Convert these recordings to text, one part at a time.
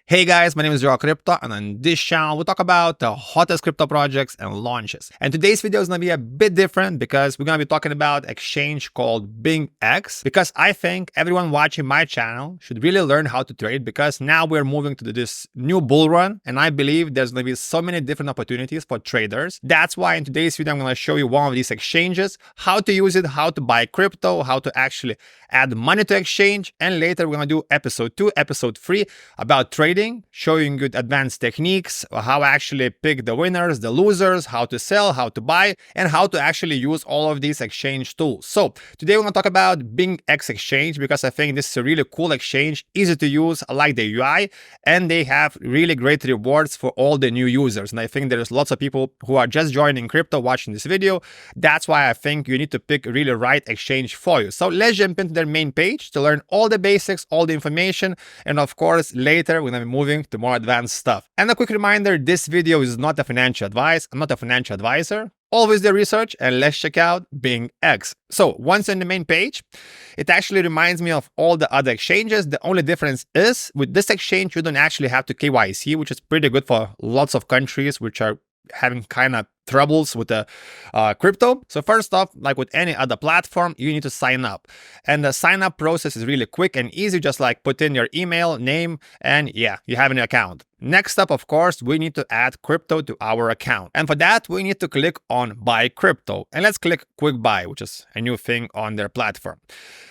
Hey guys, my name is Joe Crypto, and on this channel we talk about the hottest crypto projects and launches. And today's video is going to be a bit different because we're going to be talking about exchange called BingX, because I think everyone watching my channel should really learn how to trade, because now we're moving to this new bull run, and I believe there's going to be so many different opportunities for traders. That's why in today's video I'm going to show you one of these exchanges, how to use it, how to buy crypto, how to actually add money to exchange, and later we're going to do episode 2, episode 3 about trading, showing you advanced techniques, how I actually pick the winners, the losers, how to sell, how to buy, and how to actually use all of these exchange tools. So today we're going to talk about BingX exchange, because I think this is a really cool exchange, easy to use, I like the UI, and they have really great rewards for all the new users. And I think there's lots of people who are just joining crypto watching this video. That's why I think you need to pick really right exchange for you. So let's jump into their main page to learn all the basics, all the information, and of course later we're going to be moving to more advanced stuff. And a quick reminder, this video is not a financial advice. I'm not a financial advisor. Always do research, and let's check out BingX. So once on the main page, it actually reminds me of all the other exchanges. The only difference is with this exchange, you don't actually have to KYC, which is pretty good for lots of countries which are having kind of troubles with the crypto. So first off, like with any other platform, you need to sign up, and the sign up process is really quick and easy. Just like put in your email, name, and yeah, you have an account. Next up, of course, we need to add crypto to our account, and for that we need to click on buy crypto, and let's click quick buy, which is a new thing on their platform.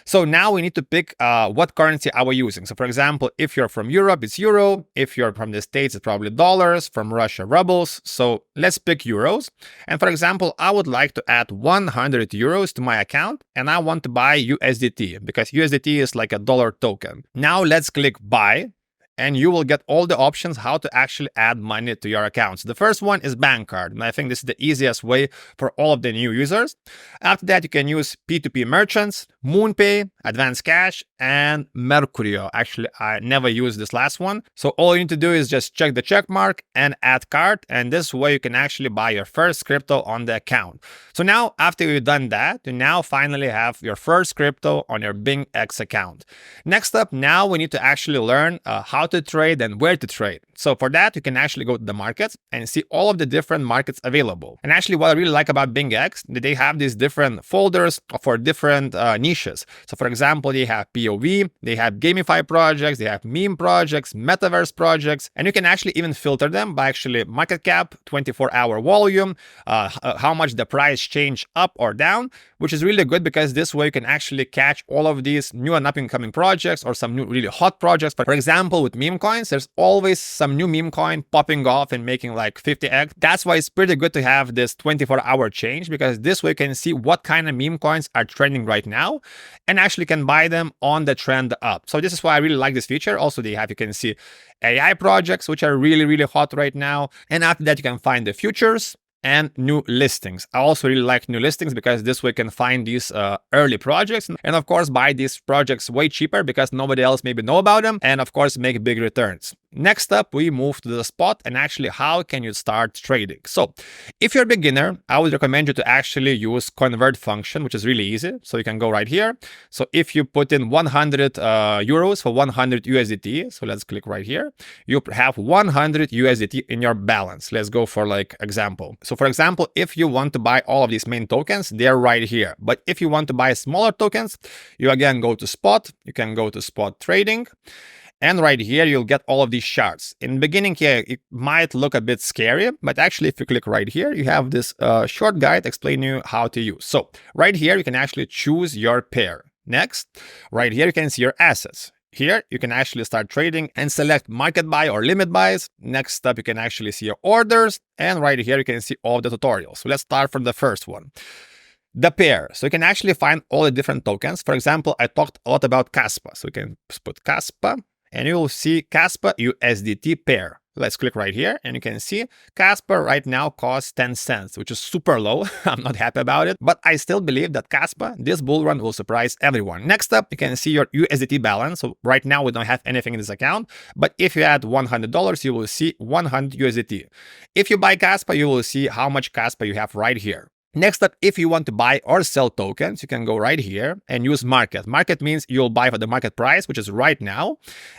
So now we need to pick what currency are we using. So for example, if you're from Europe, it's euro. If you're from the States, it's probably dollars. From Russia, rubles. So let's pick euros. And for example, I would like to add 100 euros to my account, and I want to buy USDT because USDT is like a dollar token. Now let's click buy, and you will get all the options how to actually add money to your accounts. The first one is bank card, and I think this is the easiest way for all of the new users. After that, you can use P2P merchants, MoonPay, Advanced Cash, and Mercurio. Actually, I never used this last one. So all you need to do is just check the check mark and add card, and this way you can actually buy your first crypto on the account. So now, after you've done that, you now finally have your first crypto on your BingX account. Next up, now we need to actually learn how to trade and where to trade. So for that, you can actually go to the markets and see all of the different markets available. And actually, what I really like about BingX, they have these different folders for different niches. So for example, they have POV, they have gamify projects, they have meme projects, metaverse projects, and you can actually even filter them by actually market cap, 24-hour volume, how much the price change up or down, which is really good because this way you can actually catch all of these new and up-and-coming projects or some new really hot projects. For example, with meme coins, there's always some new meme coin popping off and making like 50x. That's why it's pretty good to have this 24-hour change, because this way you can see what kind of meme coins are trending right now and actually can buy them on the trend up. So this is why I really like this feature. Also, they have, you can see AI projects, which are really, really hot right now. And after that, you can find the futures and new listings. I also really like new listings because this way you can find these early projects, and of course buy these projects way cheaper because nobody else maybe know about them, and of course make big returns. Next up, we move to the spot, and actually how can you start trading. So if you're a beginner, I would recommend you to actually use convert function, which is really easy. So you can go right here. So if you put in 100 euros for 100 USDT, so let's click right here, you have 100 USDT in your balance. Let's go for like example. So for example, if you want to buy all of these main tokens, they're right here. But if you want to buy smaller tokens, you again go to spot, you can go to spot trading. And right here, you'll get all of these charts. In the beginning here, it might look a bit scary, but actually if you click right here, you have this short guide explaining you how to use. So right here, you can actually choose your pair. Next, right here, you can see your assets. Here, you can actually start trading and select market buy or limit buys. Next up, you can actually see your orders. And right here, you can see all the tutorials. So let's start from the first one. The pair. So you can actually find all the different tokens. For example, I talked a lot about Kaspa. So you can put Kaspa, and you will see Kaspa USDT pair. Let's click right here, and you can see Kaspa right now costs 10 cents, which is super low. I'm not happy about it, but I still believe that Kaspa, this bull run, will surprise everyone. Next up, you can see your USDT balance. So right now we don't have anything in this account, but if you add $100, you will see 100 USDT. If you buy Kaspa, you will see how much Kaspa you have right here. Next up, if you want to buy or sell tokens, you can go right here and use market. Market means you'll buy for the market price, which is right now,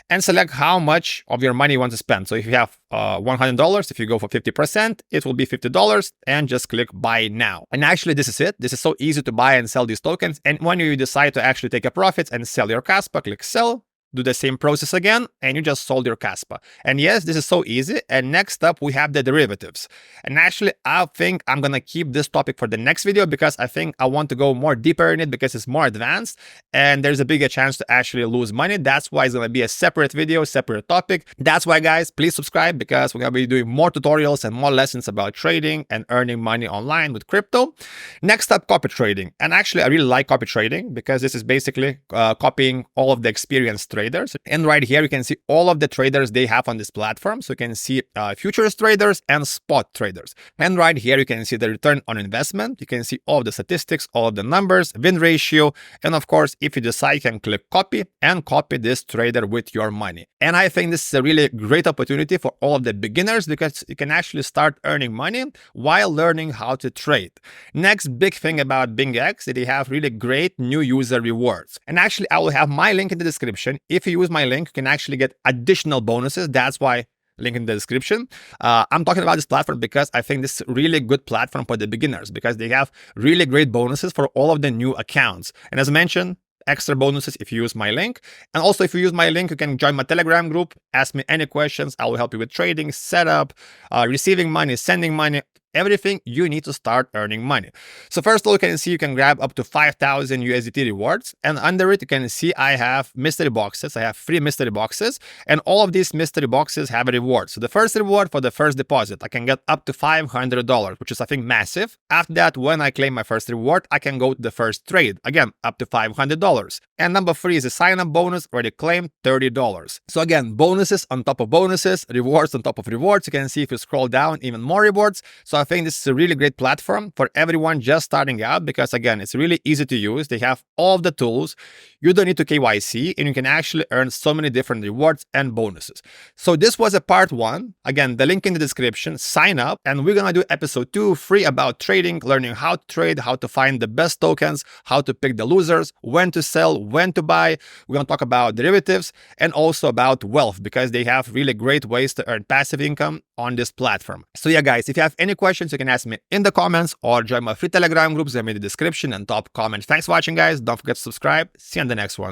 and select how much of your money you want to spend. So if you have $100, if you go for 50%, it will be $50, and just click buy now. And actually, this is it. This is so easy to buy and sell these tokens. And when you decide to actually take a profit and sell your Caspa, click sell. Do the same process again, and you just sold your Caspa. And yes, this is so easy. And next up, we have the derivatives. And actually, I think I'm gonna keep this topic for the next video because I think I want to go more deeper in it because it's more advanced and there's a bigger chance to actually lose money. That's why it's gonna be a separate video, separate topic. That's why, guys, please subscribe because we're gonna be doing more tutorials and more lessons about trading and earning money online with crypto. Next up, copy trading. And actually, I really like copy trading because this is basically copying all of the experienced traders. And right here, you can see all of the traders they have on this platform. So you can see futures traders and spot traders. And right here, you can see the return on investment. You can see all of the statistics, all of the numbers, win ratio. And of course, if you decide, you can click copy and copy this trader with your money. And I think this is a really great opportunity for all of the beginners because you can actually start earning money while learning how to trade. Next big thing about BingX is they have really great new user rewards. And actually, I will have my link in the description. If you use my link, you can actually get additional bonuses. That's why link in the description. I'm talking about this platform because I think this is a really good platform for the beginners because they have really great bonuses for all of the new accounts. And as mentioned, extra bonuses if you use my link. And also, if you use my link, you can join my Telegram group, ask me any questions. I will help you with trading, setup, receiving money, sending money, everything you need to start earning money. So first of all, you can see you can grab up to 5,000 USDT rewards. And under it, you can see I have mystery boxes. I have 3 mystery boxes. And all of these mystery boxes have a reward. So the first reward for the first deposit, I can get up to $500, which is, I think, massive. After that, when I claim my first reward, I can go to the first trade. Again, up to $500. And number 3 is a sign-up bonus, already claimed $30. So again, bonuses on top of bonuses, rewards on top of rewards. You can see if you scroll down, even more rewards. So I think this is a really great platform for everyone just starting out because, again, it's really easy to use. They have all of the tools. You don't need to KYC, and you can actually earn so many different rewards and bonuses. So this was a part 1. Again, the link in the description. Sign up, and we're gonna do episode 2 free about trading, learning how to trade, how to find the best tokens, how to pick the losers, when to sell, when to buy. We're gonna talk about derivatives and also about wealth because they have really great ways to earn passive income on this platform. So yeah, guys, if you have any questions, you can ask me in the comments or join my free Telegram groups in the description and top comment. Thanks for watching, guys. Don't forget to subscribe. See you on the next one.